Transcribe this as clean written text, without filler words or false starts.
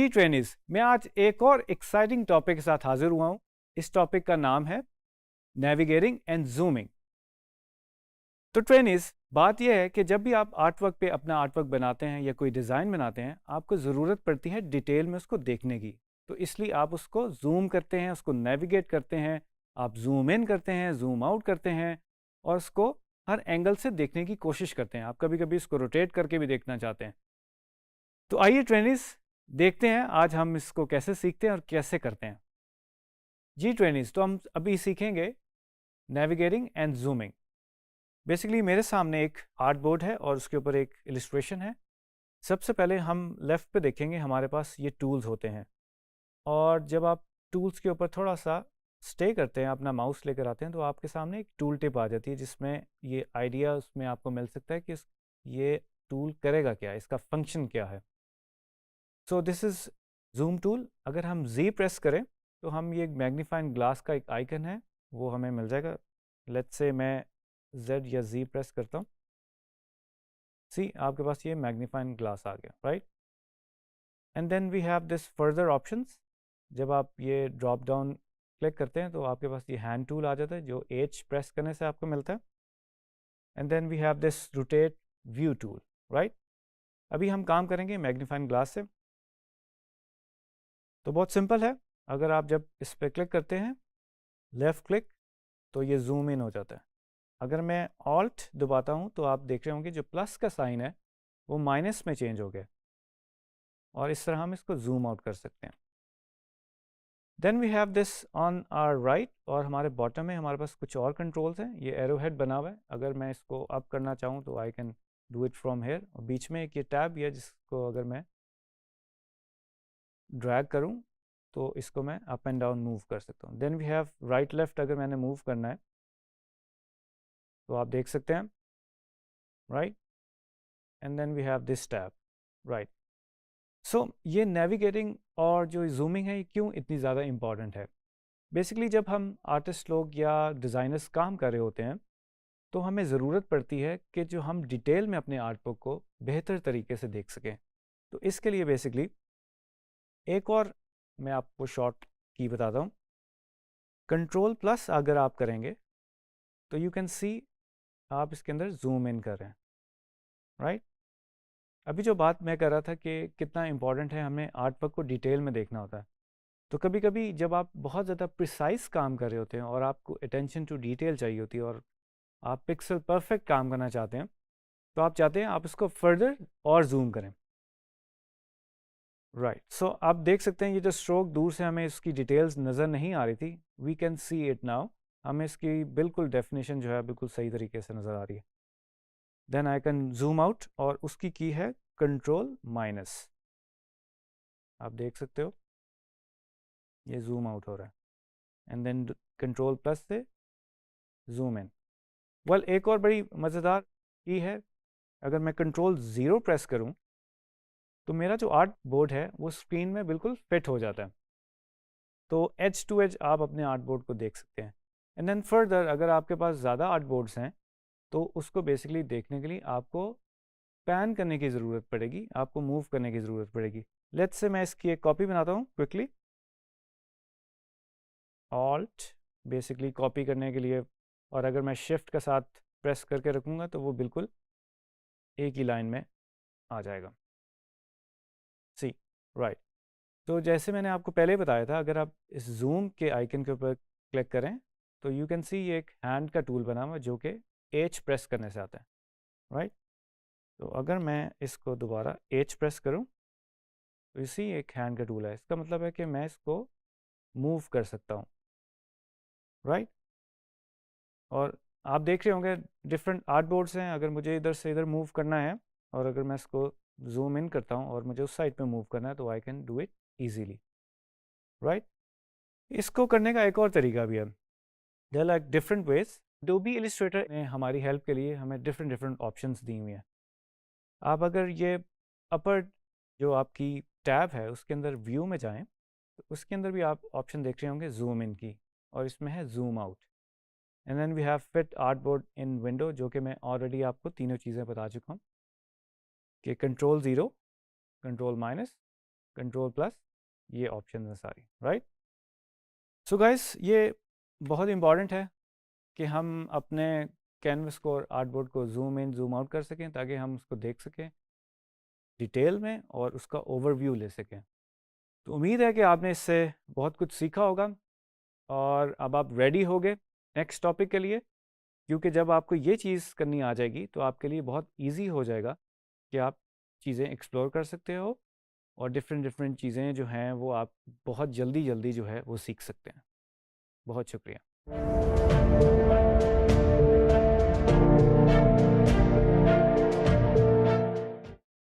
जी trainees, मैं आज एक और एक्साइटिंग टॉपिक के साथ हाजिर हुआ हूँ। इस टॉपिक का नाम है नेविगेटिंग एंड जूमिंग। तो ट्रेनिज, बात यह है कि जब भी आप आर्ट वर्क पे अपना आर्ट वर्क बनाते हैं या कोई डिज़ाइन बनाते हैं, आपको ज़रूरत पड़ती है डिटेल में उसको देखने की। तो इसलिए आप उसको जूम करते हैं, उसको नेविगेट करते हैं, आप जूम इन करते हैं, जूम आउट करते हैं और उसको हर एंगल से देखने की कोशिश करते हैं। आप कभी कभी इसको रोटेट करके भी देखना चाहते हैं। तो आइए ट्रेनिज, देखते हैं आज हम इसको कैसे सीखते हैं और कैसे करते हैं। जी ट्रेनिज, तो हम अभी सीखेंगे नेविगेटिंग एंड जूमिंग। बेसिकली मेरे सामने एक आर्ट बोर्ड है और उसके ऊपर एक इलिस्ट्रेशन है। सबसे पहले हम लेफ़्ट पे देखेंगे, हमारे पास ये टूल्स होते हैं और जब आप टूल्स के ऊपर थोड़ा सा स्टे करते हैं, अपना माउस लेकर आते हैं, तो आपके सामने एक टूल टिप आ जाती है जिसमें ये आइडिया उसमें आपको मिल सकता है कि ये टूल करेगा क्या, इसका फंक्शन क्या है। So this is zoom tool. अगर हम जी प्रेस करें तो हम ये मैग्नीफाइंग ग्लास का एक आइकन है वो हमें मिल जाएगा। लेट्स से मैं Z या Z प्रेस करता हूँ, सी आपके पास ये मैग्नीफाइंग ग्लास आ गया, right. And then we have this further options. जब आप ये ड्रॉप डाउन क्लिक करते हैं तो आपके पास ये हैंड टूल आ जाता है जो H प्रेस करने से आपको मिलता है। And then we have this rotate view tool, right. अभी हम काम करेंगे मैग्नीफाइंग ग्लास से। तो बहुत सिंपल है, अगर आप जब इस पर क्लिक करते हैं लेफ़्ट क्लिक तो ये जूम इन हो जाता है। अगर मैं ऑल्ट दबाता हूँ तो आप देख रहे होंगे जो प्लस का साइन है वो माइनस में चेंज हो गया और इस तरह हम इसको जूम आउट कर सकते हैं। Then we have this on our right और हमारे बॉटम में हमारे पास कुछ और कंट्रोल्स हैं। ये एरो हेड बना हुआ है, अगर मैं इसको अप करना चाहूँ तो I can do it from here. और बीच में एक ये टैब है जिसको अगर मैं ड्रैग करूँ तो इसको मैं अप एंड डाउन मूव कर सकता हूँ। Then we have right left, अगर मैंने मूव करना है तो आप देख सकते हैं, right. And then we have this tab, right. So ये नेविगेटिंग और जो जूमिंग है ये क्यों इतनी ज़्यादा इम्पॉर्टेंट है। बेसिकली जब हम आर्टिस्ट लोग या डिज़ाइनर्स काम कर रहे होते हैं तो हमें ज़रूरत पड़ती है कि जो हम डिटेल में अपने आर्ट वर्क को बेहतर तरीके से देख सकें। तो इसके लिए बेसिकली एक और मैं आपको शॉर्ट की बताता हूँ। कंट्रोल प्लस अगर आप करेंगे तो यू कैन सी आप इसके अंदर जूम इन कर रहे हैं, राइट। अभी जो बात मैं कर रहा था कि कितना इम्पॉर्टेंट है हमें आर्ट वर्क को डिटेल में देखना होता है। तो कभी कभी जब आप बहुत ज़्यादा प्रिसाइज काम कर रहे होते हैं और आपको अटेंशन टू डिटेल चाहिए होती है और आप पिक्सल परफेक्ट काम करना चाहते हैं, तो आप चाहते हैं आप इसको फर्दर और जूम करें, राइट। सो आप देख सकते हैं ये जो स्ट्रोक दूर से हमें इसकी डिटेल्स नज़र नहीं आ रही थी, we can see it now. हमें इसकी बिल्कुल डेफिनेशन जो है बिल्कुल सही तरीके से नज़र आ रही है। Then I can zoom out और उसकी की है कंट्रोल माइनस। आप देख सकते हो ये जूम आउट हो रहा है। एंड देन कंट्रोल प्लस से जूम इन। वेल, एक और बड़ी मज़ेदार की है, अगर मैं कंट्रोल ज़ीरो प्रेस करूं तो मेरा जो आर्ट बोर्ड है वो स्क्रीन में बिल्कुल फिट हो जाता है। तो एज टू एज आप अपने आर्ट बोर्ड को देख सकते हैं। एंड देन फर्दर अगर आपके पास ज़्यादा आर्ट बोर्ड्स हैं तो उसको बेसिकली देखने के लिए आपको पैन करने की ज़रूरत पड़ेगी, आपको मूव करने की ज़रूरत पड़ेगी। लेट्स से मैं इसकी एक कॉपी बनाता हूँ क्विकली। ऑल्ट बेसिकली कॉपी करने के लिए, और अगर मैं शिफ्ट का साथ प्रेस करके रखूँगा तो वो बिल्कुल एक ही लाइन में आ जाएगा, सी, राइट। तो जैसे मैंने आपको पहले बताया था, अगर आप इस जूम के आइकन के ऊपर क्लिक करें तो यू कैन सी ये एक हैंड का टूल बना हुआ जो कि एच प्रेस करने से आता है, राइट। तो अगर मैं इसको दोबारा एच प्रेस करूं तो इसी एक हैंड का टूल है, इसका मतलब है कि मैं इसको मूव कर सकता हूं, राइट। और आप देख रहे होंगे डिफरेंट आर्ट बोर्ड्स हैं। अगर मुझे इधर से इधर मूव करना है और अगर मैं इसको जूम इन करता हूं और मुझे उस साइड पे मूव करना है तो I can do it easily, right. इसको करने का एक और तरीका भी है, there like different ways. Adobe Illustrator ने हमारी हेल्प के लिए हमें डिफरेंट डिफरेंट ऑप्शंस दी हुई हैं। आप अगर ये अपर जो आपकी टैब है उसके अंदर व्यू में जाएं तो उसके अंदर भी आप ऑप्शन देख रहे होंगे जूम इन की, और इसमें है zoom out. And then we have fit artboard in window, जो कि मैं ऑलरेडी आपको तीनों चीज़ें बता चुका हूँ कि control zero, control minus, control plus ये ऑप्शन है सारी, राइट। सो गाइस, ये बहुत इंपॉर्टेंट है कि हम अपने कैनवस को और आर्टबोर्ड को जूम इन जूम आउट कर सकें ताकि हम उसको देख सकें डिटेल में और उसका ओवरव्यू ले सकें। तो उम्मीद है कि आपने इससे बहुत कुछ सीखा होगा और अब आप रेडी हो गए नेक्स्ट टॉपिक के लिए, क्योंकि जब आपको ये चीज़ करनी आ जाएगी तो आपके लिए बहुत ईजी हो जाएगा कि आप चीज़ें एक्सप्लोर कर सकते हो और डिफरेंट डिफरेंट चीज़ें जो हैं वो आप बहुत जल्दी जल्दी जो है वो सीख सकते हैं। बहुत शुक्रिया।